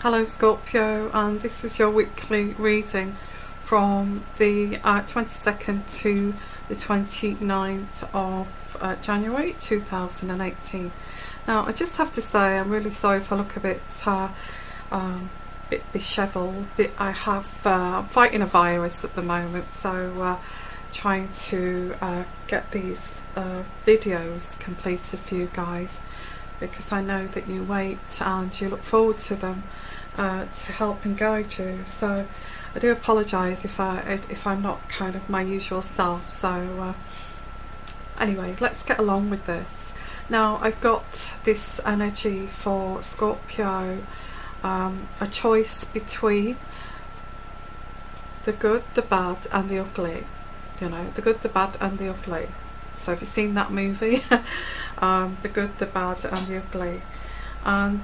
Hello Scorpio, and this is your weekly reading from the 22nd to the 29th of January 2018. Now I just have to say I'm really sorry if I look a bit dishevelled. I'm fighting a virus at the moment, so trying to get these videos completed for you guys, because I know that you wait and you look forward to them to help and guide you. So I do apologise if I'm not kind of my usual self. So anyway, let's get along with this. Now I've got this energy for Scorpio, a choice between the good, the bad and the ugly. You know, the good, the bad and the ugly. So have you seen that movie? The good, the bad and the ugly. And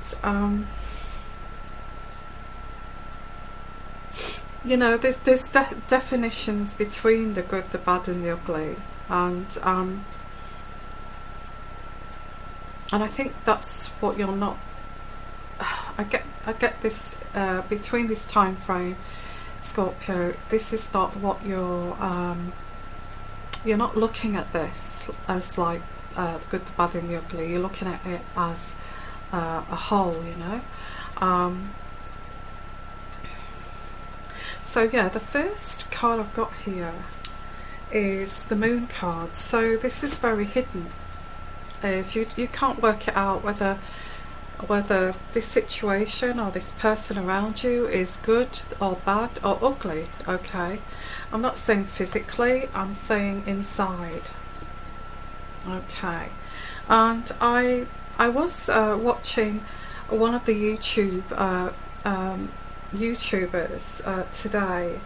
you know, there's definitions between the good, the bad and the ugly, and I think that's what you're not. I get this between this time frame, Scorpio. This is not what you're not looking at this as like the good, the bad and the ugly. You're looking at it as a whole, you know. So yeah, the first card I've got here is the Moon card. So this is very hidden. Is you can't work it out whether this situation or this person around you is good or bad or ugly. Okay, I'm not saying physically, I'm saying inside. Okay, and I was watching one of the YouTubers today,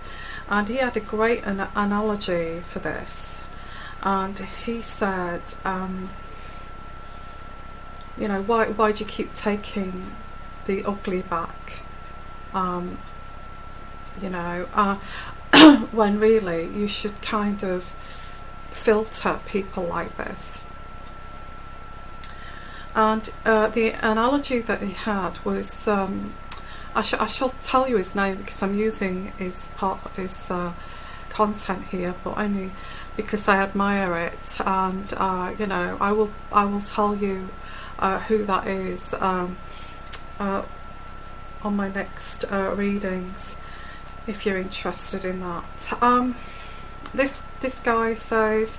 and he had a great analogy for this, and he said, you know, why do you keep taking the ugly back, you know, when really you should kind of filter people like this. And the analogy that he had was, I shall tell you his name because I'm using his part of his content here, but only because I admire it, and you know, I will tell you who that is on my next readings, if you're interested in that. This guy says,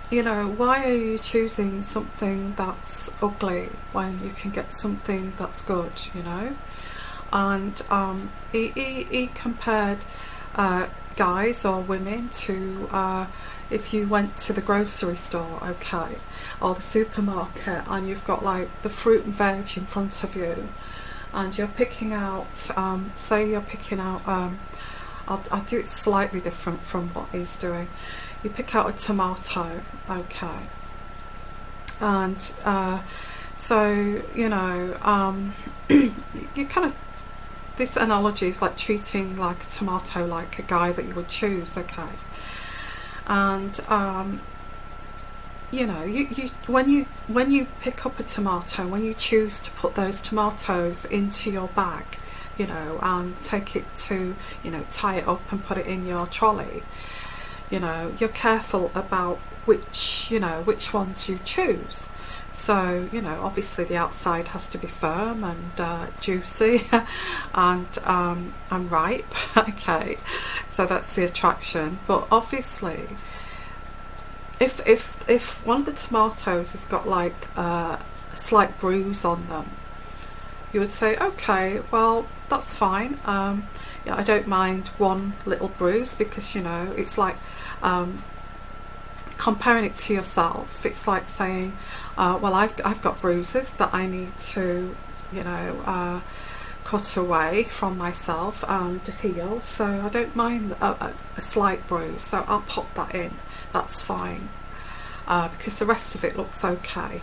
you know, why are you choosing something that's ugly when you can get something that's good, you know? And he compared guys or women to if you went to the grocery store, okay, or the supermarket, and you've got like the fruit and veg in front of you, and you're picking out, say you're picking out, I'll do it slightly different from what he's doing. You pick out a tomato, okay, and so, you know, you kind of, this analogy is like treating like a tomato like a guy that you would choose, okay, and you know, when you pick up a tomato, when you choose to put those tomatoes into your bag, you know, and take it to, you know, tie it up and put it in your trolley, you know, you're careful about which ones you choose. So, you know, obviously the outside has to be firm and juicy and ripe. Okay, so that's the attraction. But obviously, if one of the tomatoes has got like a slight bruise on them, you would say, okay, well, that's fine. Yeah, I don't mind one little bruise, because, you know, it's like comparing it to yourself. It's like saying, well, I've got bruises that I need to, you know, cut away from myself and heal, so I don't mind a slight bruise, so I'll pop that in, that's fine, because the rest of it looks okay.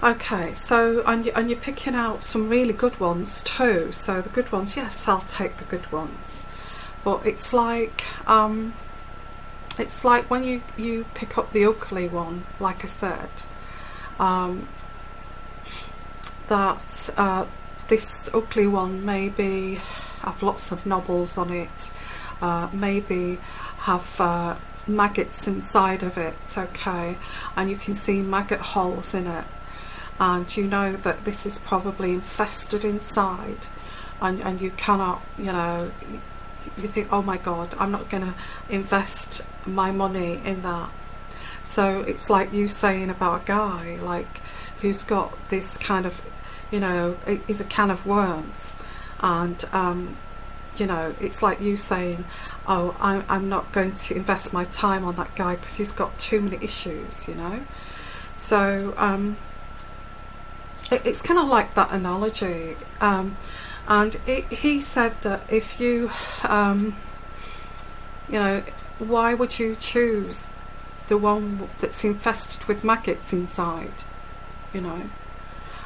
Okay, so and you're picking out some really good ones too. So the good ones, yes, I'll take the good ones. But it's like when you pick up the ugly one, like I said, that this ugly one maybe have lots of knobbles on it, maybe have maggots inside of it, okay, and you can see maggot holes in it, and you know that this is probably infested inside, and you cannot, you know, you think, oh my god, I'm not going to invest my money in that. So it's like you saying about a guy like who's got this kind of, you know, is a can of worms, and you know, it's like you saying, oh, I'm not going to invest my time on that guy because he's got too many issues, you know. So it's kind of like that analogy, and he said that if you you know, why would you choose the one that's infested with maggots inside, you know,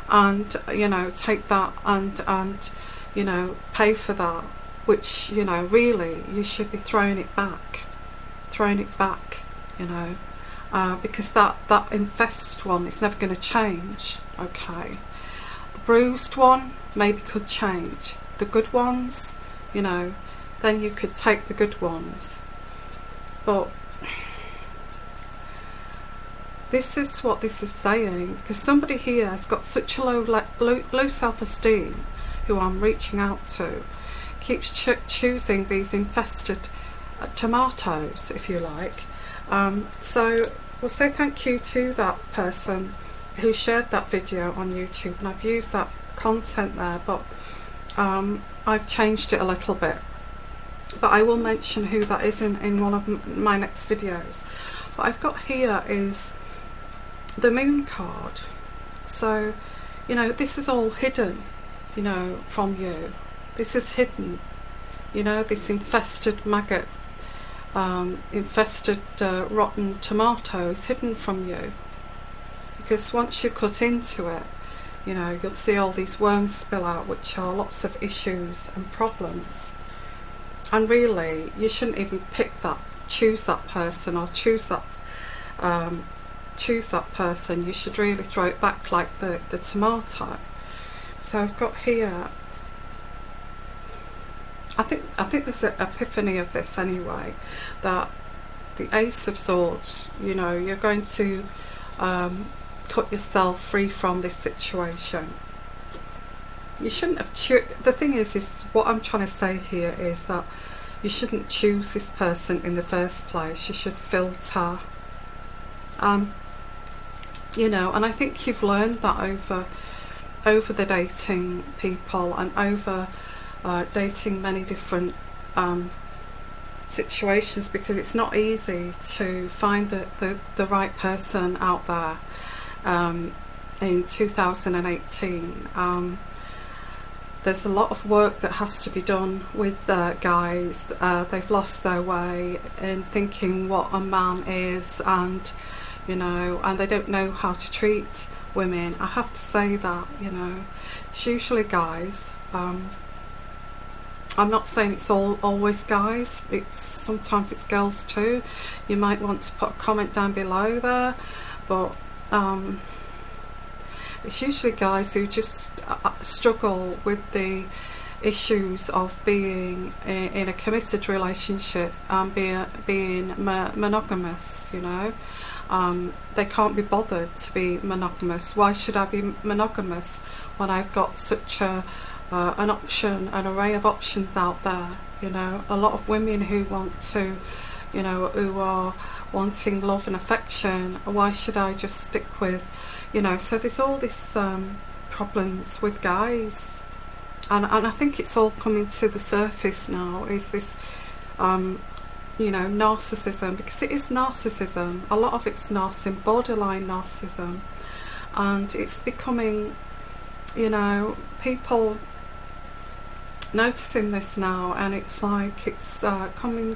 and you know, take that and you know, pay for that, which, you know, really you should be throwing it back, you know, because that infested one is never going to change, okay. The bruised one maybe could change. The good ones, you know, then you could take the good ones. But this is what this is saying, because somebody here has got such a low self-esteem, who I'm reaching out to, keeps choosing these infested tomatoes, if you like. So we'll say thank you to that person who shared that video on YouTube, and I've used that content there, but I've changed it a little bit, but I will mention who that is in one of my next videos. What I've got here is the moon card. So, you know, this is all hidden, you know, from you. This is hidden, you know, this infested maggot, infested rotten tomato is hidden from you, because once you cut into it, you know, you'll see all these worms spill out, which are lots of issues and problems. And really, you shouldn't even choose that person, or choose that person. You should really throw it back like the tomato. So I've got here, I think there's an epiphany of this anyway, that the Ace of Swords, you know, you're going to cut yourself free from this situation. You shouldn't have the thing is what I'm trying to say here is that you shouldn't choose this person in the first place. You should filter, you know, and I think you've learned that over the dating people, and over dating many different situations, because it's not easy to find the right person out there in 2018. There's a lot of work that has to be done with guys. They've lost their way in thinking what a man is, and you know, and they don't know how to treat women. I have to say that, you know, it's usually guys. I'm not saying it's always guys. Sometimes it's girls too. You might want to put a comment down below there, but it's usually guys who just struggle with the issues of being in a committed relationship and being monogamous, you know. They can't be bothered to be monogamous. Why should I be monogamous when I've got such an array of options out there, you know. A lot of women who want to, you know, who are wanting love and affection. Why should I just stick with, you know. So there's all this problems with guys, and I think it's all coming to the surface now, is this you know, narcissism, because it is narcissism. A lot of it's borderline narcissism, and it's becoming, you know, people noticing this now, and it's like it's coming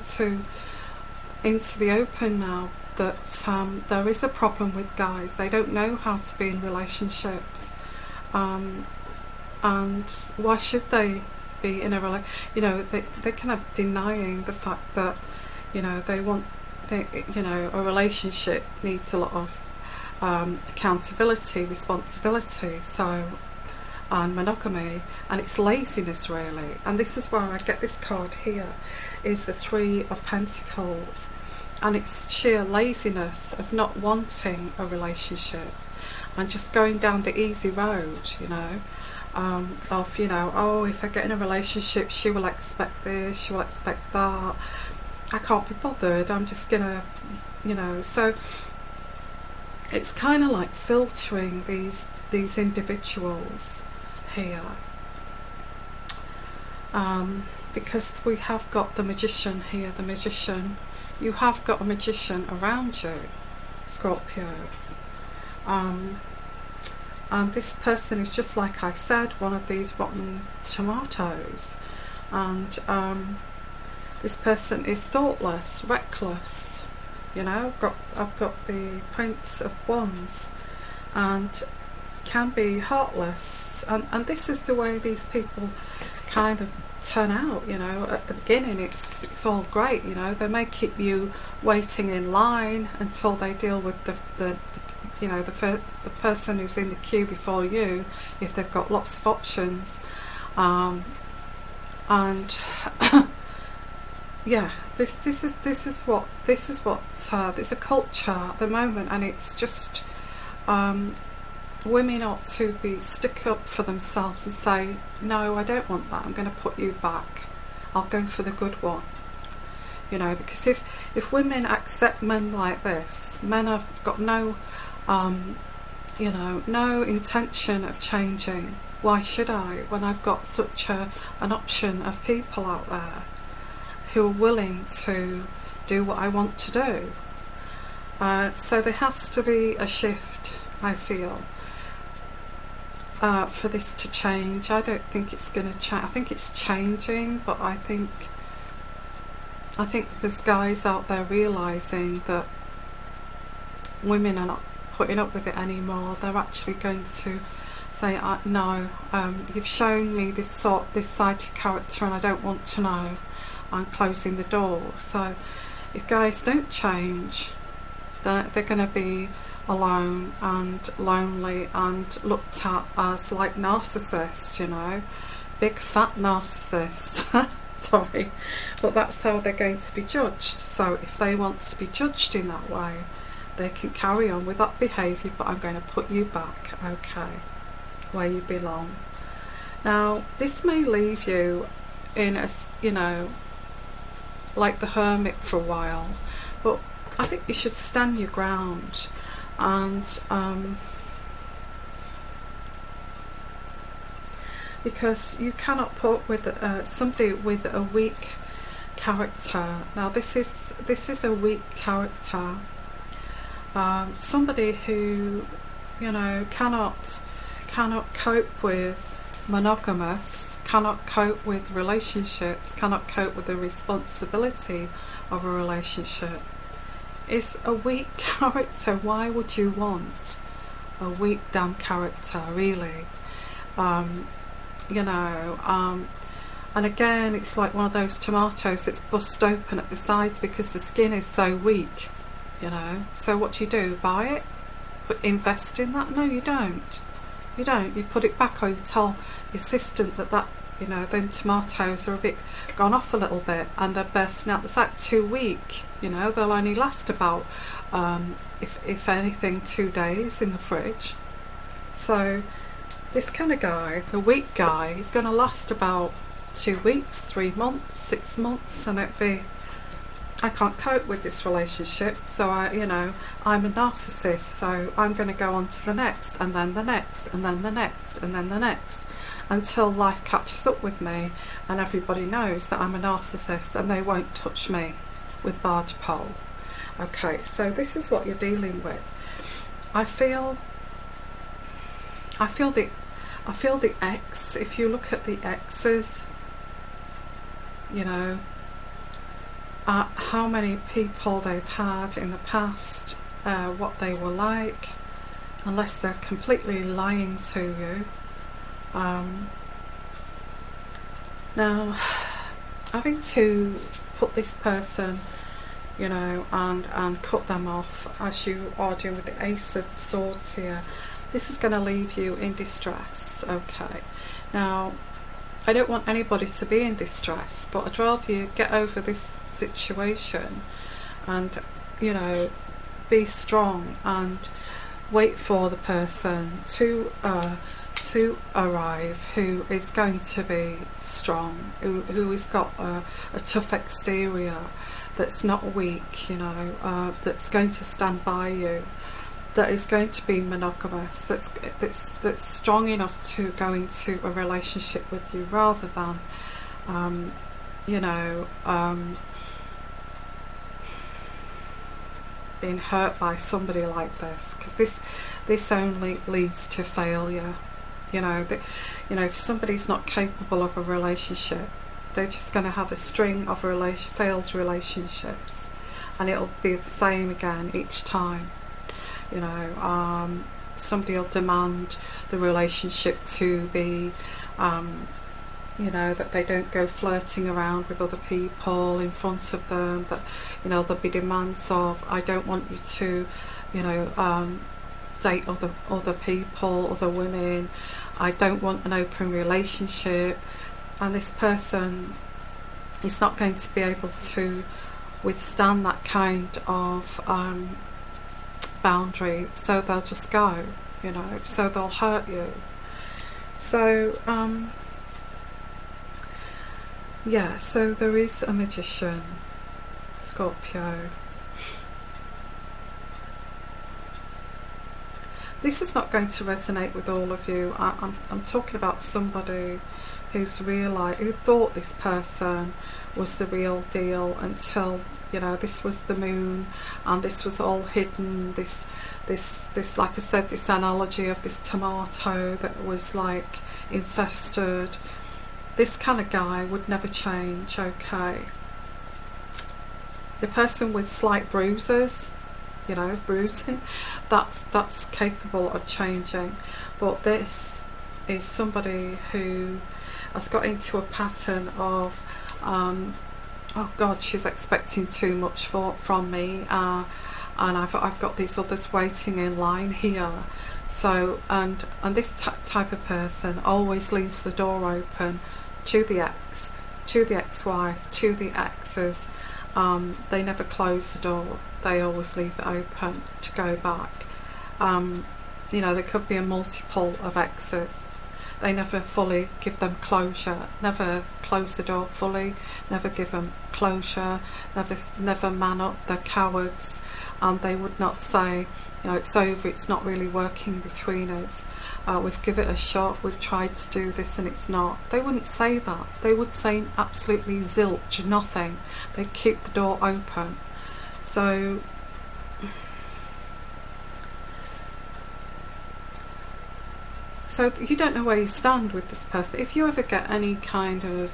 into the open now that there is a problem with guys. They don't know how to be in relationships, and why should they be in a you know, they kind of denying the fact that, you know, you know, a relationship needs a lot of accountability, responsibility. So and monogamy, and it's laziness really. And this is where I get this card here, is the Three of Pentacles, and it's sheer laziness of not wanting a relationship and just going down the easy road, you know, of, you know, oh, if I get in a relationship, she will expect this, she will expect that, I can't be bothered, I'm just gonna, you know. So it's kind of like filtering these individuals here, because we have got the Magician here, the Magician. You have got a magician around you, Scorpio. And this person is, just like I said, one of these rotten tomatoes. And this person is thoughtless, reckless. You know, I've got the Prince of Wands, and can be heartless. And this is the way these people kind of turn out, you know. At the beginning it's all great, you know, they may keep you waiting in line until they deal with the you know, the person who's in the queue before you, if they've got lots of options. And yeah, this is what there's a culture at the moment, and it's just women ought to be stick up for themselves and say, no, I don't want that, I'm going to put you back, I'll go for the good one, you know. Because if women accept men like this, men have got no you know, no intention of changing. Why should I, when I've got such an option of people out there who are willing to do what I want to do? So there has to be a shift, I feel, for this to change. I don't think it's going to change. I think it's changing, but I think there's guys out there realising that women are not putting up with it anymore. They're actually going to say, no, you've shown me this side of character and I don't want to know, I'm closing the door. So if guys don't change, they're going to be alone and lonely and looked at as like narcissists, you know, big fat narcissists. Sorry, but that's how they're going to be judged. So if they want to be judged in that way, they can carry on with that behaviour, but I'm going to put you back, okay, where you belong. Now this may leave you in a, you know, like the hermit for a while, but I think you should stand your ground. And because you cannot put with somebody with a weak character. Now this is a weak character. Somebody who, you know, cannot cope with monogamous, cannot cope with relationships, cannot cope with the responsibility of a relationship, is a weak character. Why would you want a weak damn character, really? You know, and again, it's like one of those tomatoes that's bust open at the sides because the skin is so weak, you know. So what do? Buy it? Invest in that? No, you don't. You don't. You put it back, or you tell the assistant that you know, them tomatoes are a bit gone off a little bit and they're bursting out. That's too weak, you know. They'll only last about if anything 2 days in the fridge. So this kind of guy, the weak guy, is going to last about 2 weeks, 3 months, 6 months, and it'd be, I can't cope with this relationship, so you know, I'm a narcissist, so I'm going to go on to the next, and then the next, and then the next, and then the next, until life catches up with me and everybody knows that I'm a narcissist and they won't touch me with barge pole. Okay, so this is what you're dealing with. I feel the X. If you look at the X's, you know, how many people they've had in the past, what they were like, unless they're completely lying to you. Now, having to put this person, you know, and cut them off, as you are doing with the Ace of Swords here, This is going to leave you in distress. Okay, now I don't want anybody to be in distress, but I'd rather you get over this situation and, you know, be strong and wait for the person to arrive who is going to be strong, who has got a tough exterior, that's not weak, you know, that's going to stand by you, that is going to be monogamous, that's strong enough to go into a relationship with you, rather than you know, being hurt by somebody like this, because this only leads to failure. You know, if somebody's not capable of a relationship, they're just going to have a string of failed relationships, and it'll be the same again each time. You know, somebody will demand the relationship to be, you know, that they don't go flirting around with other people in front of them, that, you know, there'll be demands of, I don't want you to, you know, date other people, other women, I don't want an open relationship, and this person is not going to be able to withstand that kind of boundary, so they'll just go, you know, so they'll hurt you. So yeah, so there is a magician, Scorpio. This is not going to resonate with all of you. I'm talking about somebody who's realised, who thought this person was the real deal until, you know, this was the moon and this was all hidden. This like I said, this analogy of this tomato that was like infested. This kind of guy would never change. Okay, the person with slight bruises, you know, bruising, that's capable of changing, but this is somebody who has got into a pattern of oh God, she's expecting too much from me, and I've got these others waiting in line here. So and this type of person always leaves the door open to the ex, to the ex-wife, to the exes. They never close the door, they always leave it open to go back. You know, there could be a multiple of exes. They never fully give them closure, never close the door fully, never give them closure, never man up, they're cowards. They would not say, you know, it's over, it's not really working between us, we've given it a shot, we've tried to do this and it's not. They wouldn't say that. They would say absolutely zilch, nothing. They'd keep the door open. So you don't know where you stand with this person. If you ever get any kind of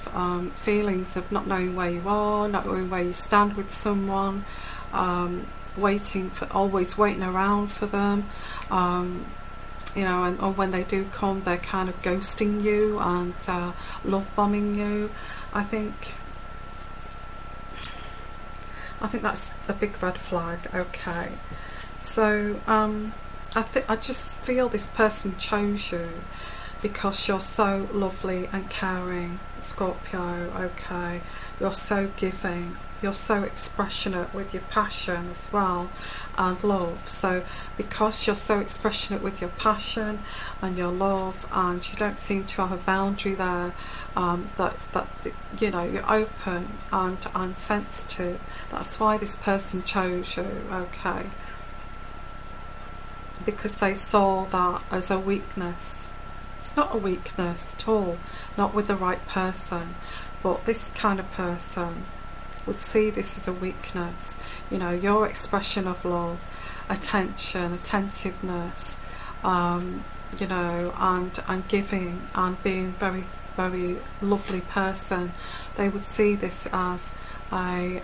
feelings of not knowing where you are, not knowing where you stand with someone, always waiting around for them, you know, and when they do come, they're kind of ghosting you and love bombing you, I think that's a big red flag. Okay, so I just feel this person chose you because you're so lovely and caring, Scorpio. Okay, you're so giving, you're so expressionate with your passion as well and love. So because you're so expressionate with your passion and your love, and you don't seem to have a boundary there, that you know, you're open and sensitive, that's why this person chose you. Okay, because they saw that as a weakness. It's not a weakness at all, not with the right person, but this kind of person would see this as a weakness. You know, your expression of love, attention, attentiveness, you know, and giving and being very, very lovely person, they would see this as a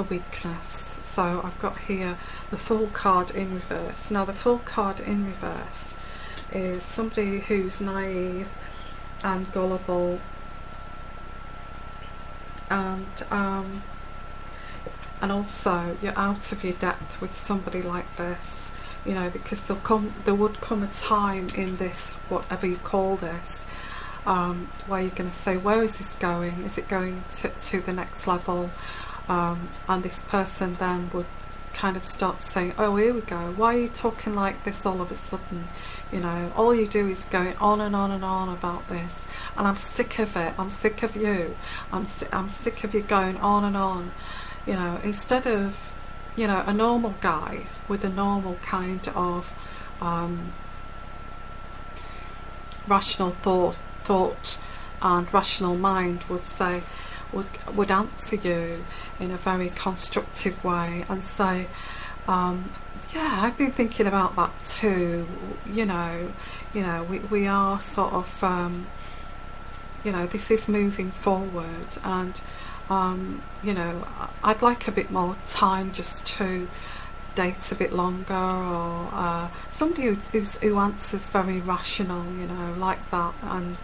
weakness. So I've got here the Fool card in reverse. Now the Fool card in reverse is somebody who's naive and gullible, and also you're out of your depth with somebody like this you know, because there would come a time in this, whatever you call this, where you're going to say, where is this going? Is it going to the next level? And this person then would kind of start saying, oh, here we go, why are you talking like this all of a sudden? You know, all you do is going on and on and on about this, and I'm sick of it. I'm sick of you. I'm sick of you going on and on. You know, instead of, you know, a normal guy with a normal kind of rational thought and rational mind would say, would answer you in a very constructive way and say, yeah, I've been thinking about that too. You know, we are sort of, you know, this is moving forward, and you know, I'd like a bit more time just to date a bit longer, or somebody who answers very rational, you know, like that, and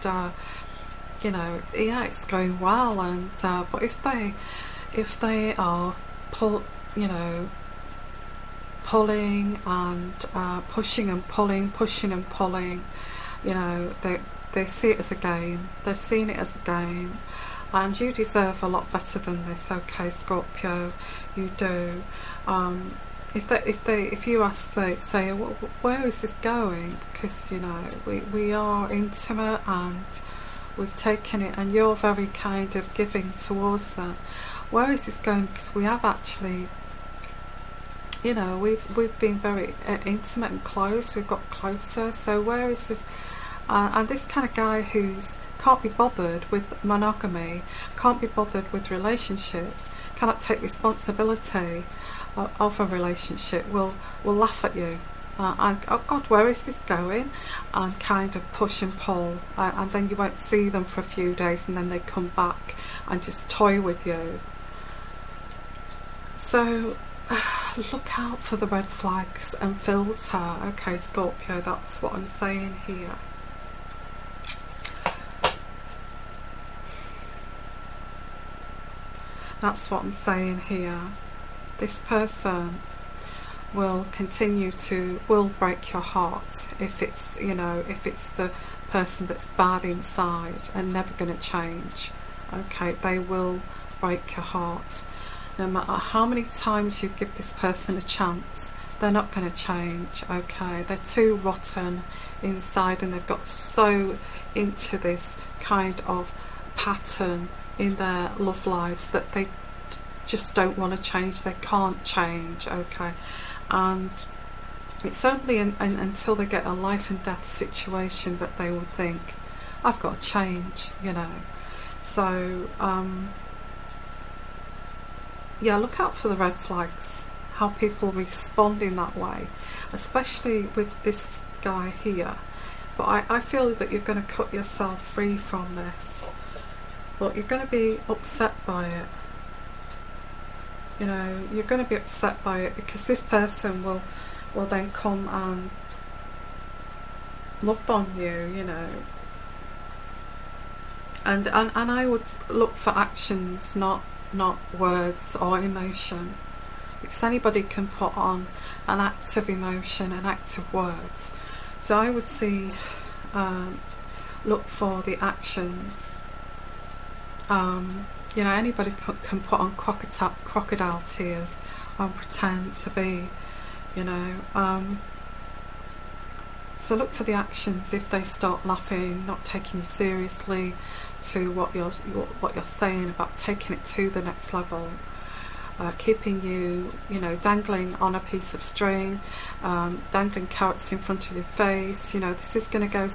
you know, yeah, it's going well, and but if they are you know, pulling and pushing and pulling, you know, they see it as a game. They're seeing it as a game, and you deserve a lot better than this. Okay, Scorpio, you do. If you ask, say, where is this going? Because, you know, we are intimate and we've taken it, and you're very kind of giving towards that. Where is this going? Because we have actually, you know, we've been very intimate and close. We've got closer. So where is this? And this kind of guy who's can't be bothered with monogamy, can't be bothered with relationships, cannot take responsibility of a relationship, will laugh at you. And oh God, where is this going? And kind of push and pull, and then you won't see them for a few days, and then they come back and just toy with you. So look out for the red flags and filter. Okay, Scorpio, that's what I'm saying here. That's what I'm saying here. This person will will break your heart if it's, you know, if it's the person that's bad inside and never going to change. Okay, they will break your heart. No matter how many times you give this person a chance, they're not going to change. Okay, they're too rotten inside, and they've got so into this kind of pattern in their love lives that they just don't want to change. They can't change. Okay, and it's only until they get a life and death situation that they will think, I've got to change, you know. So yeah, look out for the red flags, how people respond in that way, especially with this guy here. But I feel that you're going to cut yourself free from this, but you're going to be upset by it. You know, you're going to be upset by it because this person will then come and love bomb you, you know. And I would look for actions, not words or emotion, because anybody can put on an act of emotion, an act of words. So I would see, look for the actions. You know, anybody can put on crocodile tears and pretend to be, you know. So look for the actions. If they start laughing, not taking you seriously, to what you're saying about taking it to the next level, keeping you, you know, dangling on a piece of string, dangling carrots in front of your face. You know, this is going to go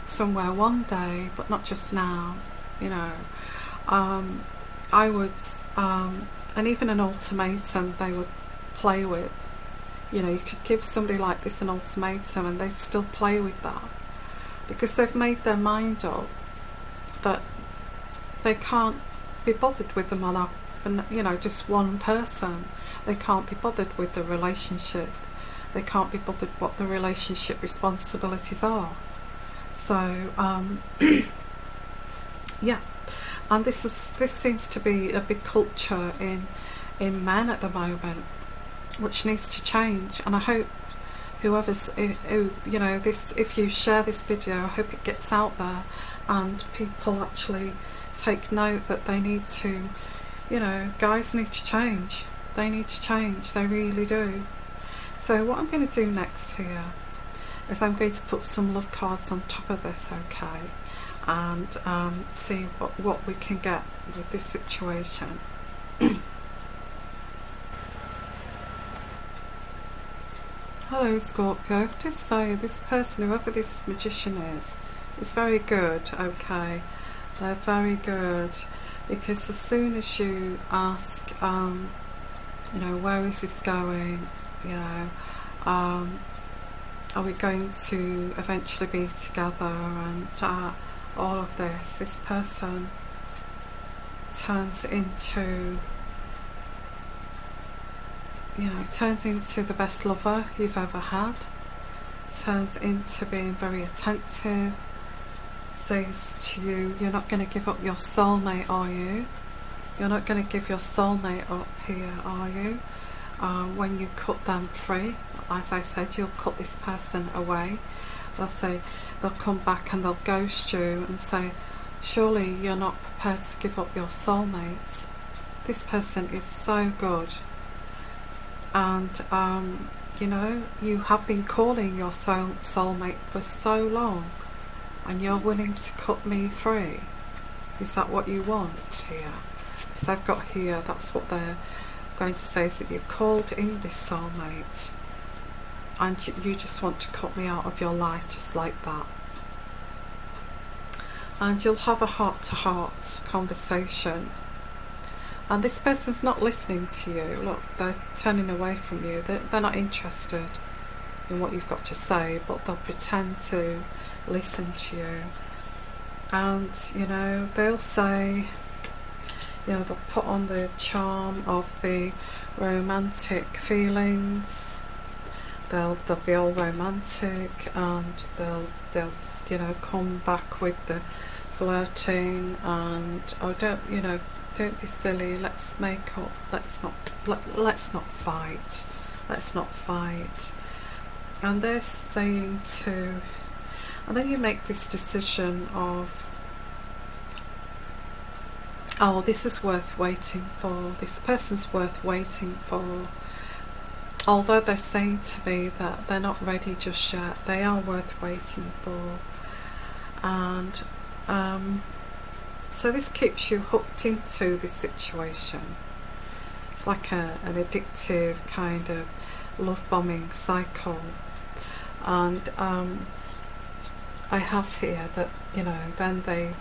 somewhere one day, but not just now. You know. I would, and even an ultimatum they would play with. You know, you could give somebody like this an ultimatum and they'd still play with that, because they've made their mind up that they can't be bothered with them you know, just one person. They can't be bothered with the relationship. They can't be bothered what the relationship responsibilities are. So, yeah. And this seems to be a big culture in men at the moment, which needs to change. And I hope whoever's, you know, this, if you share this video, I hope it gets out there and people actually take note that they need to, you know, guys need to change. They need to change, they really do. So what I'm going to do next here is I'm going to put some love cards on top of this, okay, and see what we can get with this situation. Hello Scorpio, just say this person, whoever this magician is very good, okay, they're very good, because as soon as you ask, you know, where is this going, you know, are we going to eventually be together, and all of this person turns into, you know, turns into the best lover you've ever had, turns into being very attentive, says to you, you're not going to give up your soulmate, are you? You're not going to give your soulmate up here, are you? When you cut them free, as I said, you'll cut this person away. They'll say, they'll come back and they'll ghost you and say, surely you're not prepared to give up your soulmate. This person is so good. And you know, you have been calling your soulmate for so long, and you're willing to cut me free. Is that what you want here? Because I've got here, that's what they're going to say, is that you've called in this soulmate and you just want to cut me out of your life just like that. And you'll have a heart-to-heart conversation. And this person's not listening to you. Look, they're turning away from you. They're not interested in what you've got to say, but they'll pretend to listen to you. And, you know, they'll say, you know, they'll put on the charm of the romantic feelings. They'll be all romantic, and they'll you know, come back with the flirting and, oh, don't, you know, don't be silly, let's make up, let's not fight, and they're saying to, and then you make this decision of, oh, this is worth waiting for, this person's worth waiting for, although they're saying to me that they're not ready just yet, they are worth waiting for. And so this keeps you hooked into this situation. It's like an addictive kind of love bombing cycle. And I have here that, you know, then they,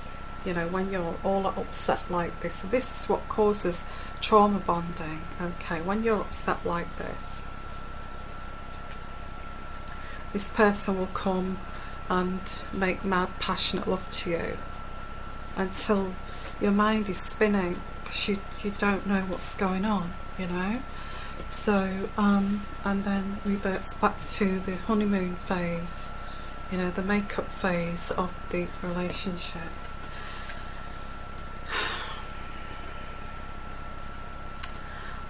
you know, when you're all upset like this, and this is what causes trauma bonding, okay, when you're upset like this person will come and make mad passionate love to you until your mind is spinning, because you don't know what's going on, you know. So and then reverts back to the honeymoon phase, you know, the makeup phase of the relationship.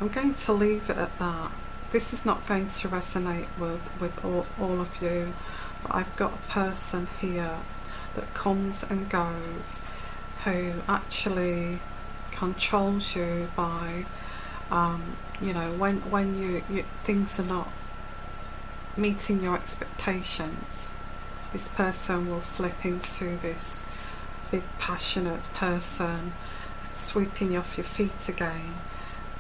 I'm going to leave it at that. This is not going to resonate with all of you, but I've got a person here that comes and goes, who actually controls you by, you know, when you things are not meeting your expectations, this person will flip into this big passionate person, sweeping you off your feet again,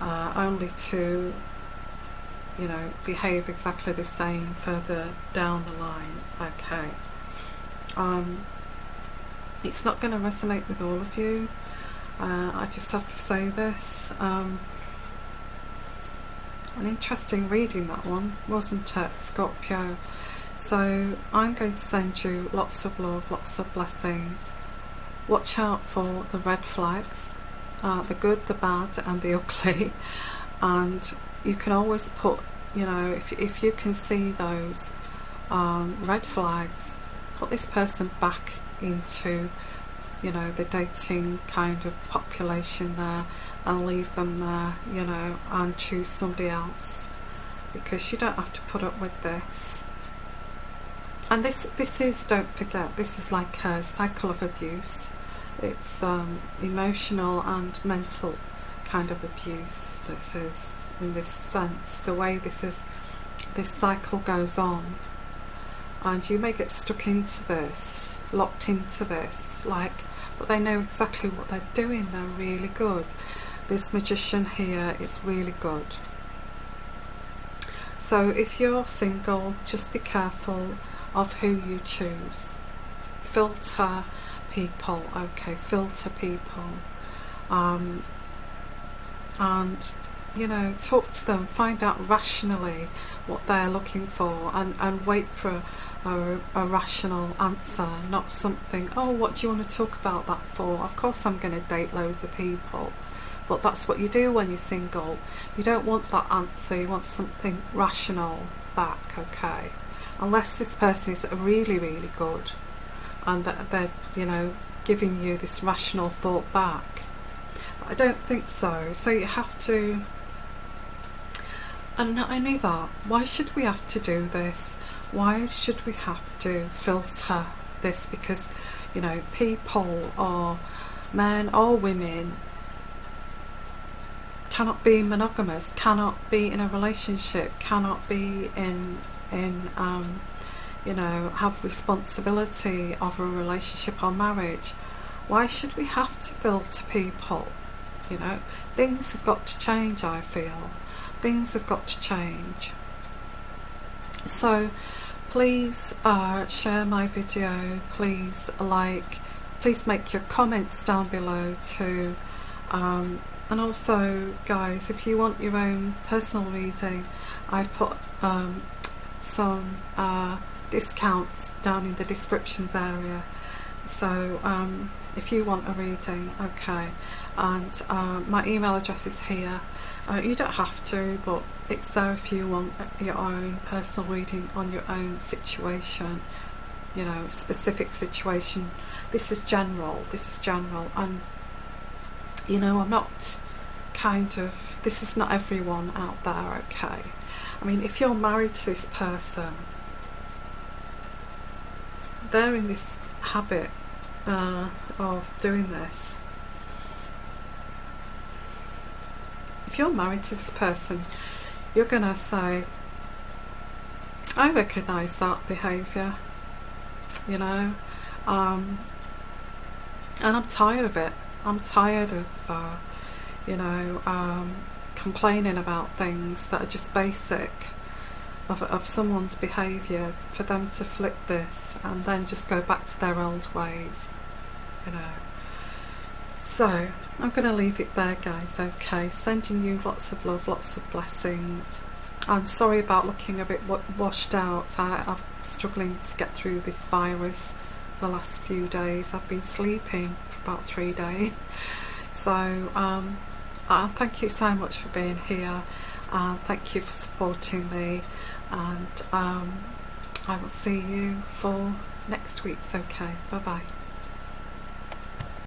only to, you know, behave exactly the same further down the line. Okay, it's not going to resonate with all of you. I just have to say this. An interesting reading, that one, wasn't it, Scorpio? So I'm going to send you lots of love, lots of blessings. Watch out for the red flags, the good, the bad and the ugly, and you can always put, you know, if you can see those red flags, put this person back into, you know, the dating kind of population there, and leave them there, you know, and choose somebody else, because you don't have to put up with this. and this is, don't forget, this is like a cycle of abuse. It's emotional and mental kind of abuse. This is, in this sense, the way this cycle goes on, and you may get stuck into this, locked into this, like, but they know exactly what they're doing. They're really good. This magician here is really good. So if you're single, just be careful of who you choose. Filter people, okay, filter people, and you know, talk to them, find out rationally what they're looking for, and wait for a rational answer, not something, oh, what do you want to talk about that for? Of course I'm going to date loads of people. But that's what you do when you're single. You don't want that answer, you want something rational back, okay? Unless this person is really, really good, and that they're, you know, giving you this rational thought back. But I don't think so. So you have to, and not only that, why should we have to do this? Why should we have to filter this? Because, you know, people, or men or women, cannot be monogamous, cannot be in a relationship, cannot be in you know, have responsibility of a relationship or marriage. Why should we have to filter people? You know, things have got to change, I feel. Things have got to change. So please share my video, please like, please make your comments down below too. And also, guys, if you want your own personal reading, I've put some discounts down in the descriptions area. So if you want a reading, okay, and my email address is here. You don't have to, but it's there if you want your own personal reading on your own situation, you know, specific situation. This is general, and you know, I'm not kind of, this is not everyone out there, okay? I mean, if you're married to this person, they're in this habit of doing this. If you're married to this person, you're gonna say, I recognise that behaviour, you know, and I'm tired of it. I'm tired of, you know, complaining about things that are just basic of someone's behaviour, for them to flip this and then just go back to their old ways, you know. So I'm going to leave it there, guys, okay? Sending you lots of love, lots of blessings. I'm sorry about looking a bit washed out. I'm struggling to get through this virus the last few days. I've been sleeping for about 3 days. So thank you so much for being here, and thank you for supporting me, and I will see you for next week's, okay? Bye bye.